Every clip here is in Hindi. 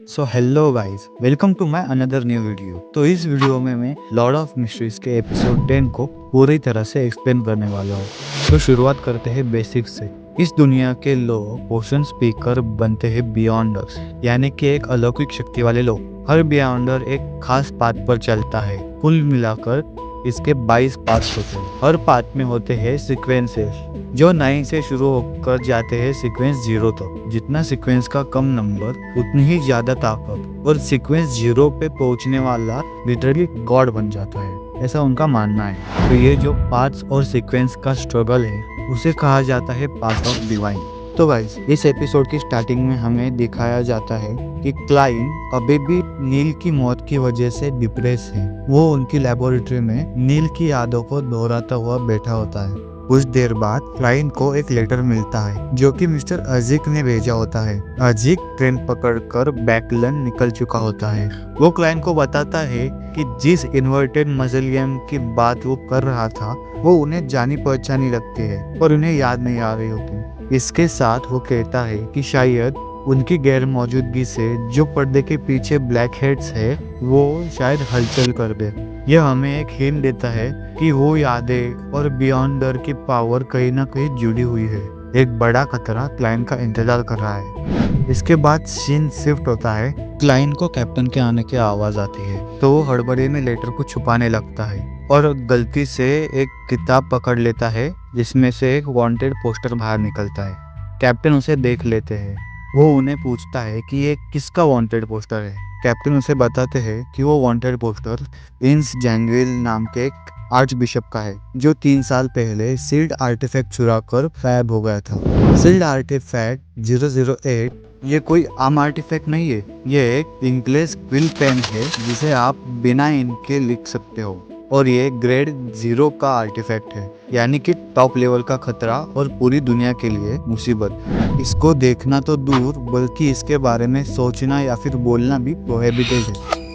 So hello guys, welcome to my another new video. तो इस वीडियो में मैं लॉर्ड ऑफ मिस्ट्रीज के एपिसोड 10 को पूरी तरह से एक्सप्लेन करने वाला हूँ। तो शुरुआत करते हैं बेसिक्स से। इस दुनिया के लोग पोशन स्पीकर बनते हैं बियॉन्डर्स, यानी कि एक अलौकिक शक्ति वाले लोग। हर बियॉन्डर एक खास पाथ पर चलता है। कुल मिलाकर इसके 22 पाथ्स होते हैं। हर पाथ में होते हैं सीक्वेंसेस जो 9 से शुरू होकर जाते हैं सीक्वेंस 0 तक। जितना सीक्वेंस का कम नंबर उतनी ही ज्यादा ताकत, और सीक्वेंस 0 पे पहुंचने वाला लिटरली गॉड बन जाता है, ऐसा उनका मानना है। तो ये जो पाथ्स और सीक्वेंस का स्ट्रगल है उसे कहा जाता है पाथ ऑफ डिवाइन। तो गाइस, इस एपिसोड की स्टार्टिंग में हमें दिखाया जाता है कि क्लाइन अभी भी नील की मौत की वजह से डिप्रेस है। वो उनकी लेबोरेटरी में नील की यादों को दोहराता हुआ बैठा होता है। कुछ देर बाद क्लाइन को एक लेटर मिलता है जो कि मिस्टर अजीक ने भेजा होता है। अजीक ट्रेन पकड़कर बैकलन निकल चुका होता है। वो क्लाइन को बताता है कि जिस इन्वर्टेड मज़िलियम की बात वो कर रहा था वो उन्हें जानी पहचानी लगती है, पर उन्हें याद नहीं आ रही होती। इसके साथ वो कहता है कि शायद उनकी गैर मौजूदगी से जो पर्दे के पीछे ब्लैक हेड्स है वो शायद हलचल कर दे। यह हमें एक हिंट देता है कि वो यादें और बियॉन्डर की पावर कहीं ना कहीं जुड़ी हुई है। एक बड़ा खतरा क्लाइन का इंतजार कर रहा है। इसके बाद सीन शिफ्ट होता है। क्लाइन को कैप्टन के आने की आवाज आती है, तो वो हड़बड़ी में लेटर को छुपाने लगता है और गलती से एक किताब पकड़ लेता है जिसमें से एक वांटेड पोस्टर बाहर निकलता है। कैप्टन उसे देख लेते हैं। वो उन्हें पूछता है कि ये किसका वांटेड पोस्टर है। कैप्टन उसे बताते हैं कि वो वांटेड पोस्टर इंस जैंगविल नाम के एक आर्च बिशप का है, जो 3 साल पहले सील्ड आर्टिफैक्ट चुरा कर गायब हो गया था। सील्ड आर्टिफैक्ट 008 ये कोई आम आर्टिफैक्ट नहीं है। ये एक इंकलेस क्विल पेन है जिसे आप बिना इनके लिख सकते हो, और ये ग्रेड 0 का आर्टिफैक्ट है, यानी कि टॉप लेवल का खतरा और पूरी दुनिया के लिए मुसीबत। इसको देखना तो दूर, बल्कि इसके बारे में सोचना या फिर बोलना भी प्रोहिबिटेड है।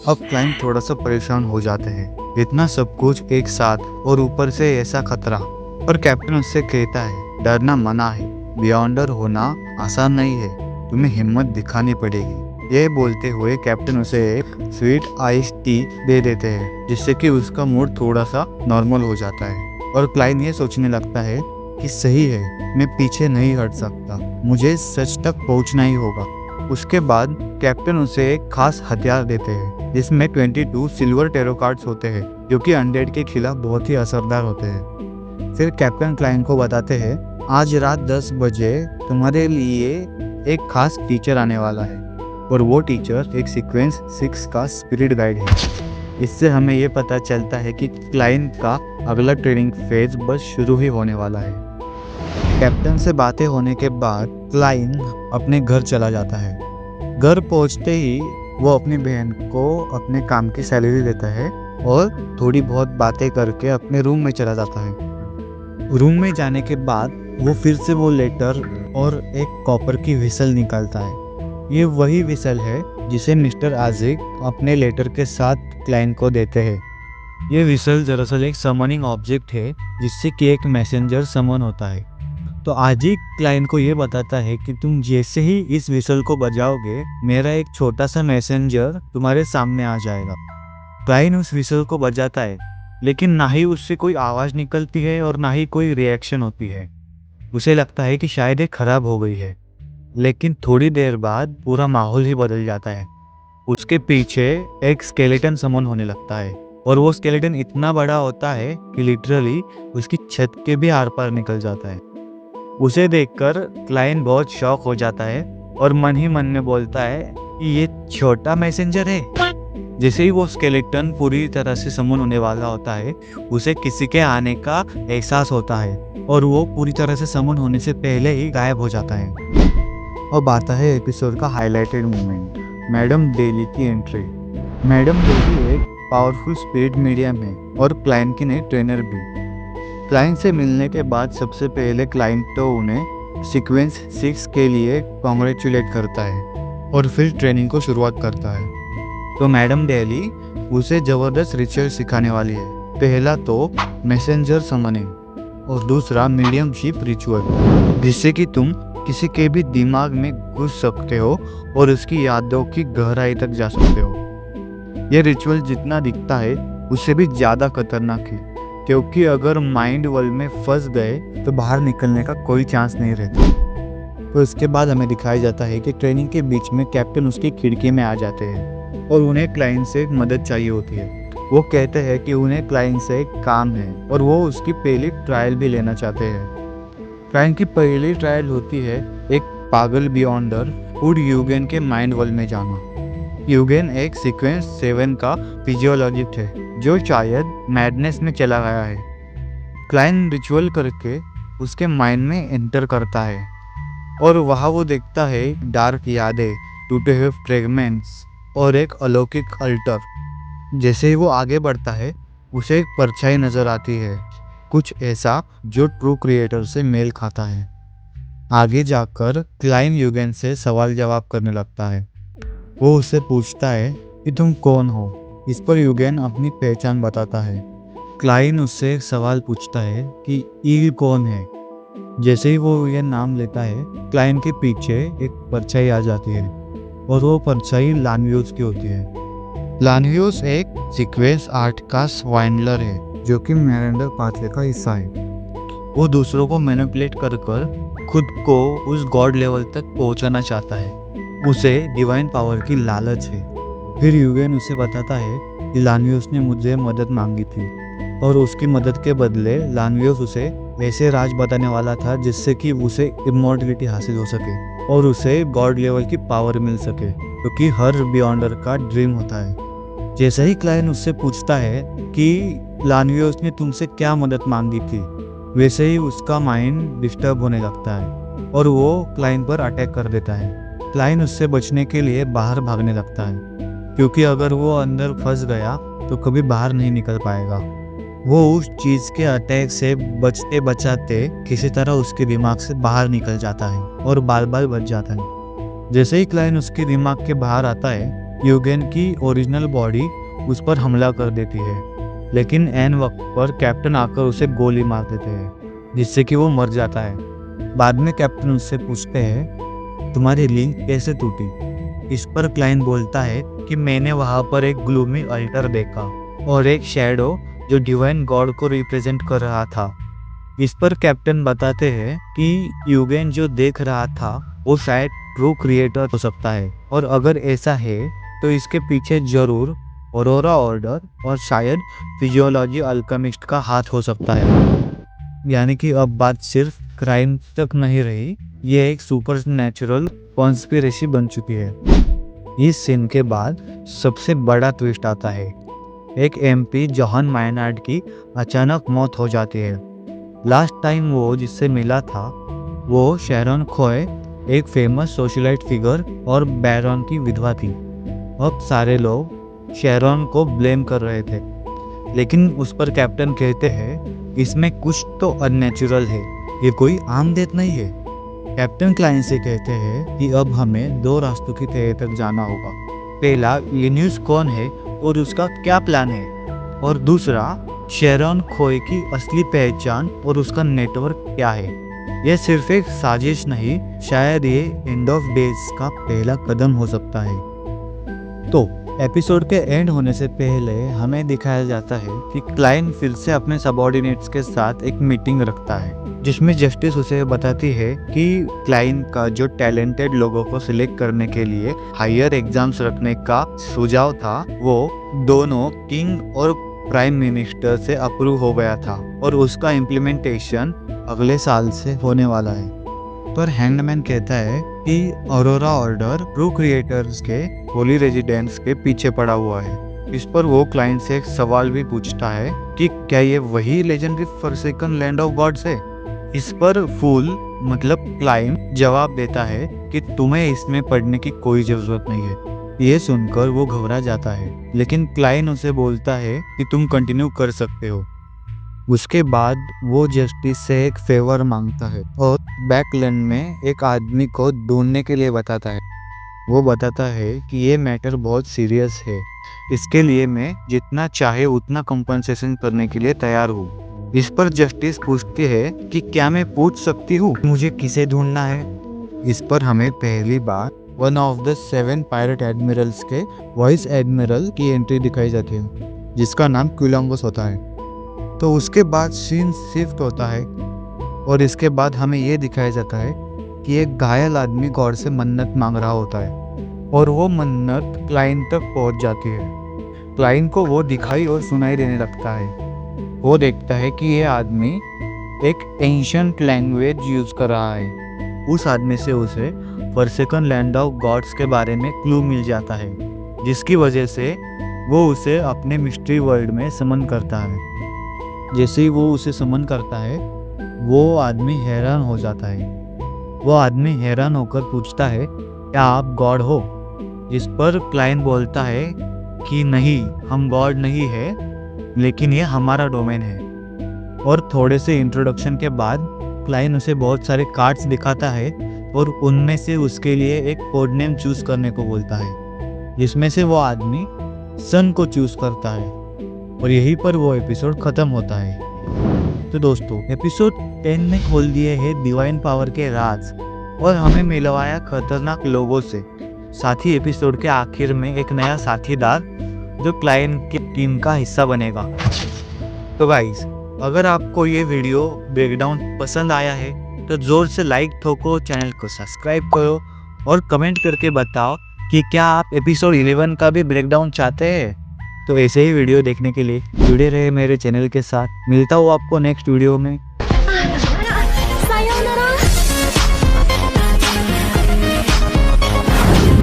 अब क्लाइंट थोड़ा सा परेशान हो जाते हैं, इतना सब कुछ एक साथ और ऊपर से ऐसा खतरा। पर कैप्टन उससे कहता है डरना मना है, बियॉन्डर होना आसान नहीं है, तुम्हें हिम्मत दिखानी पड़ेगी। ये बोलते हुए कैप्टन उसे एक स्वीट आइस टी दे देते हैं, जिससे कि उसका मूड थोड़ा सा नॉर्मल हो जाता है। और क्लाइन ये सोचने लगता है कि सही है, मैं पीछे नहीं हट सकता, मुझे सच तक पहुंचना ही होगा। उसके बाद कैप्टन उसे एक खास हथियार देते हैं जिसमें 22 सिल्वर टेरो कार्ड्स होते हैं, जो कि अनडेड के खिलाफ बहुत ही असरदार होते हैं। फिर कैप्टन क्लाइन को बताते हैं आज रात 10 बजे तुम्हारे लिए एक खास टीचर आने वाला है, और वो टीचर एक सीक्वेंस 6 का स्पिरिट गाइड है। इससे हमें ये पता चलता है कि क्लाइन का अगला ट्रेनिंग फेज बस शुरू ही होने वाला है। कैप्टन से बातें होने के बाद क्लाइन अपने घर चला जाता है। घर पहुंचते ही वो अपनी बहन को अपने काम की सैलरी देता है और थोड़ी बहुत बातें करके अपने रूम में चला जाता है। रूम में जाने के बाद वो फिर से वो लेटर और एक कॉपर की व्हिसल निकालता है। ये वही व्हिसल है जिसे मिस्टर आजिक अपने लेटर के साथ क्लाइन को देते हैं। ये व्हिसल दरअसल एक समनिंग ऑब्जेक्ट है जिससे कि एक मैसेंजर समन होता है। तो आज ही क्लाइंट को ये बताता है कि तुम जैसे ही इस विसल को बजाओगे, मेरा एक छोटा सा मैसेंजर तुम्हारे सामने आ जाएगा। क्लाइंट उस विसल को बजाता है, लेकिन ना ही उससे कोई आवाज निकलती है और ना ही कोई रिएक्शन होती है। उसे लगता है कि शायद ये खराब हो गई है, लेकिन थोड़ी देर बाद पूरा माहौल ही बदल जाता है। उसके पीछे एक स्केलेटन समन होने लगता है, और वो स्केलेटन इतना बड़ा होता है कि लिटरली उसकी छत के भी आर पार निकल जाता है। उसे देखकर क्लाइंट बहुत शॉक हो जाता है और मन ही मन में बोलता है कि ये छोटा मैसेंजर है। जैसे ही वो स्केलेटन पूरी तरह से समन होने वाला होता है, उसे किसी के आने का एहसास होता है और वो पूरी तरह से समन होने से पहले ही गायब हो जाता है। अब आता है एपिसोड का हाईलाइटेड मोमेंट, मैडम डेली की एंट्री। मैडम डेली एक पावरफुल स्पिरिट मीडियम है और क्लाइंट की नई ट्रेनर भी। क्लाइंट से मिलने के बाद सबसे पहले क्लाइंट तो उन्हें सीक्वेंस 6 के लिए कॉन्ग्रेचुलेट करता है और फिर ट्रेनिंग को शुरुआत करता है। तो मैडम डेली उसे ज़बरदस्त रिचुअल सिखाने वाली है। पहला तो मैसेंजर समनिंग और दूसरा मीडियमशिप रिचुअल, जिससे कि तुम किसी के भी दिमाग में घुस सकते हो और उसकी यादों की गहराई तक जा सकते हो। ये रिचुअल जितना दिखता है उससे भी ज़्यादा खतरनाक है, क्योंकि अगर माइंड वर्ल्ड में फंस गए तो बाहर निकलने का कोई चांस नहीं रहता। तो इसके बाद हमें दिखाया जाता है कि ट्रेनिंग के बीच में कैप्टन उसकी खिड़की में आ जाते हैं और उन्हें क्लाइंट से मदद चाहिए होती है। वो कहते हैं कि उन्हें क्लाइंट से एक काम है और वो उसकी पहली ट्रायल भी लेना चाहते हैं। क्लाइंट की पहली ट्रायल होती है एक पागल बियॉन्डर वुड यूगेन के माइंड वर्ल्ड में जाना। यूगेन एक सीक्वेंस 7 का फिजियोलॉजिस्ट है जो शायद मैडनेस में चला गया है। क्लाइंट रिचुअल करके उसके माइंड में एंटर करता है और वहाँ वो देखता है डार्क यादें, टूटे हुए फ्रेगमेंट्स और एक अलौकिक अल्टर। जैसे ही वो आगे बढ़ता है उसे एक परछाई नजर आती है, कुछ ऐसा जो ट्रू क्रिएटर से मेल खाता है। आगे जाकर क्लाइंट यूगेन से सवाल जवाब करने लगता है। वो उससे पूछता है कि तुम कौन हो। इस पर यूगेन अपनी पहचान बताता है। क्लाइंट उससे एक सवाल पूछता है कि ईल कौन है। जैसे ही वो ये नाम लेता है क्लाइंट के पीछे एक परछाई आ जाती है और वो परछाई लान्वियोस की होती है। लान्वियोस एक सीक्वेंस 8 का स्वाइनलर है जो कि मेरेंडर पाथवे का हिस्सा है। वो दूसरों को मैनिपुलेट कर खुद को उस गॉड लेवल तक पहुंचाना चाहता है। उसे डिवाइन पावर की लालच है। फिर यूगेन उसे बताता है कि लान्वियोस ने मुझे मदद मांगी थी और उसकी मदद के बदले लान्वियोस उसे वैसे राज बताने वाला था जिससे कि उसे इमॉर्टलिटी हासिल हो सके और उसे गॉड लेवल की पावर मिल सके, क्योंकि हर बियॉन्डर का ड्रीम होता है। जैसे ही क्लाइंट उससे पूछता है कि लान्वियोस ने तुमसे क्या मदद मांगी थी, वैसे ही उसका माइंड डिस्टर्ब होने लगता है और वो क्लाइंट पर अटैक कर देता है। क्लाइंट उससे बचने के लिए बाहर भागने लगता है, क्योंकि अगर वो अंदर फंस गया तो कभी बाहर नहीं निकल पाएगा। वो उस चीज के अटैक से बचते बचाते किसी तरह उसके दिमाग से बाहर निकल जाता है और बाल बाल बच जाता है। जैसे ही क्लाइंट उसके दिमाग के बाहर आता है यूगेन की ओरिजिनल बॉडी उस पर हमला कर देती है, लेकिन एन वक्त पर कैप्टन आकर उसे गोली मार देते हैं जिससे कि वो मर जाता है। बाद में कैप्टन उससे पूछते हैं तुम्हारी लिंक कैसे टूटी। इस पर क्लाइंट बोलता है कि मैंने वहां पर एक ग्लूमी अल्टर देखा और एक शैडो जो डिवाइन गॉड को रिप्रेजेंट कर रहा था। इस पर कैप्टन बताते हैं कि यूगेन जो देख रहा था वो शायद ट्रू क्रिएटर हो सकता है और अगर ऐसा है तो इसके पीछे जरूर ऑरोरा ऑर्डर और शायद फिजियोलॉजी अल्केमिस्ट का हाथ हो सकता है। यानी कि अब बात सिर्फ क्राइम तक नहीं रही, ये एक सुपर नेचुरल कॉन्स्पिरेसी बन चुकी है। इस सीन के बाद सबसे बड़ा ट्विस्ट आता है। एक एमपी जॉन मायनार्ड की अचानक मौत हो जाती है। लास्ट टाइम वो जिससे मिला था वो शैरॉन खोए, एक फेमस सोशलाइट फिगर और बैरन की विधवा थी। अब सारे लोग शैरॉन को ब्लेम कर रहे थे, लेकिन उस पर कैप्टन कहते हैं इसमें कुछ तो अननेचुरल है, ये कोई आम डेथ नहीं है। कैप्टन क्लाइंट से कहते हैं कि अब हमें 2 रास्तों की तह तक जाना होगा। पहला, लिन्यूस कौन है और उसका क्या प्लान है, और दूसरा, शैरॉन खोए की असली पहचान और उसका नेटवर्क क्या है। यह सिर्फ एक साजिश नहीं, शायद ये एंड ऑफ डेज का पहला कदम हो सकता है। तो एपिसोड के एंड होने से पहले हमें दिखाया जाता है कि क्लाइंट फिर से अपने सबऑर्डिनेट्स के साथ एक मीटिंग रखता है जिसमें जस्टिस उसे बताती है कि क्लाइंट का जो टैलेंटेड लोगों को सिलेक्ट करने के लिए हायर एग्जाम्स रखने का सुझाव था वो दोनों किंग और प्राइम मिनिस्टर से अप्रूव हो गया था और उसका इम्प्लीमेंटेशन अगले साल से होने वाला है। पर हैंगमैन कहता है कि ऑरोरा ऑर्डर ट्रू क्रिएटर्स के होली रेजिडेंस के पीछे पड़ा हुआ है। इस पर वो क्लाइंट से एक सवाल भी पूछता है कि क्या ये वही legendary forsaken land of gods है। इस पर फूल मतलब क्लाइंट जवाब देता है कि तुम्हें इसमें पढ़ने की कोई जरूरत नहीं है। ये सुनकर वो घबरा जाता है, लेकिन क्लाइंट उसे बोलता है कि तुम कंटिन्यू कर सकते हो। उसके बाद वो जस्टिस से एक फेवर मांगता है और बैकलैंड में एक आदमी को ढूंढने के लिए बताता है। वो बताता है कि ये मैटर बहुत सीरियस है, इसके लिए मैं जितना चाहे उतना कंपनसेशन करने के लिए तैयार हूँ। इस पर जस्टिस पूछती है कि क्या मैं पूछ सकती हूँ मुझे किसे ढूंढना है। इस पर हमें पहली बार one of the 7 pirate admirals के वाइस एडमिरल की एंट्री दिखाई जाती है, जिसका नाम क्यूलंगस होता है। तो उसके बाद सीन शिफ्ट होता है और इसके बाद हमें ये दिखाया जाता है कि एक घायल आदमी गॉड से मन्नत मांग रहा होता है और वो मन्नत क्लाइंट तक पहुंच जाती है। क्लाइंट को वो दिखाई और सुनाई देने लगता है। वो देखता है कि ये आदमी एक एंशिएंट लैंग्वेज यूज कर रहा है। उस आदमी से उसे फॉरसेकन लैंड ऑफ गॉड्स के बारे में क्लू मिल जाता है, जिसकी वजह से वो उसे अपने मिस्ट्री वर्ल्ड में समन करता है। जैसे ही वो उसे समन करता है, वो आदमी हैरान हो जाता है। वो आदमी हैरान होकर पूछता है, क्या आप गॉड हो? जिस पर क्लाइंट बोलता है कि नहीं, हम गॉड नहीं है, लेकिन ये हमारा डोमेन है। और थोड़े से इंट्रोडक्शन के बाद क्लाइंट उसे बहुत सारे कार्ड्स दिखाता है और उनमें से उसके लिए एक कोड नेम चूज करने को बोलता है, जिसमें से वो आदमी सन को चूज करता है। और यहीं पर वो एपिसोड खत्म होता है। तो दोस्तों, एपिसोड 10 ने खोल दिए हैं डिवाइन पावर के राज और हमें मिलवाया खतरनाक लोगों से। साथ ही एपिसोड के आखिर में एक नया साथीदार जो क्लाइंट की टीम का हिस्सा बनेगा। तो गाइस, अगर आपको ये वीडियो ब्रेकडाउन पसंद आया है तो जोर से लाइक ठोको, चैनल को सब्सक्राइब करो और कमेंट करके बताओ कि क्या आप एपिसोड 11 का भी ब्रेकडाउन चाहते हैं। तो ऐसे ही वीडियो देखने के लिए जुड़े रहे मेरे चैनल के साथ। मिलता हूँ आपको नेक्स्ट वीडियो में।